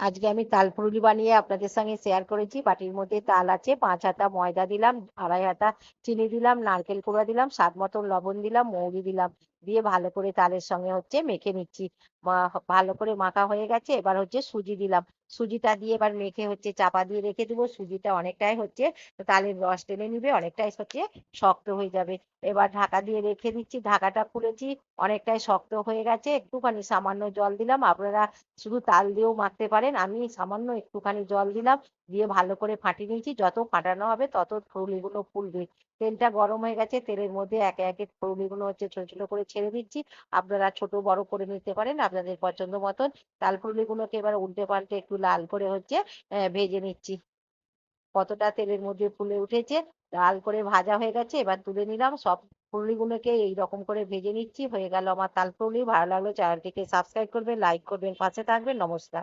আজকে আমি তাল ফুরুলি বানিয়ে আপনাদের সঙ্গে শেয়ার করেছি। বাটির মধ্যে তাল আছে, 5 হাতা ময়দা দিলাম, 2.5 হাতা চিনি দিলাম, নারকেল কোড়া দিলাম, স্বাদ মতন লবণ দিলাম, মৌরি দিলাম। দিয়ে ভালো করে তালের সঙ্গে মেখে নিচ্ছি। ভালো করে মাখা হয়ে গেছে। এবার সুজি দিলাম। সুজিটা দিয়ে এবার মেখে চাপা দিয়ে রেখে দেবো। সুজিটা অনেকটাই তালের রস টেনে নিবে, অনেকটাই শক্ত হয়ে যাবে। এবার ঢাকা দিয়ে রেখে দিচ্ছি। ঢাকাটা খুলেছি, অনেকটাই শক্ত হয়ে গেছে। একটুখানি সামান্য জল দিলাম। আপনারা শুধু তাল দিয়েও মাখতে পারেন। আমি সামান্য একটুখানি জল দিলাম, দিয়ে ভালো করে ফাটিয়ে নিয়েছি। যত ফাটানো হবে তত ফুললিগুলো ফুলবে। তেলটা গরম হয়ে গেছে, তেলের মধ্যে একে একে ফুললিগুলো ছোট ছোট করে ছেড়ে দিচ্ছি। আপনারা ছোট বড় করে নিতে পারেন আপনাদের পছন্দ মতন। তাল ফুললিগুলোকে এবার উল্টে পাল্টে একটু লাল করে ভেজে নিচ্ছি। কতটা তেলের মধ্যে ফুলে উঠেছে, লাল করে ভাজা হয়ে গেছে। এবার তুলে নিলাম। সব ফুললিগুলোকে এইরকম করে ভেজে নিচ্ছি। হয়ে গেল আমার তাল ফুললি। ভালো লাগলো চ্যানেলটিকে সাবস্ক্রাইব করবেন, লাইক করবেন, পাশে থাকবেন। নমস্কার।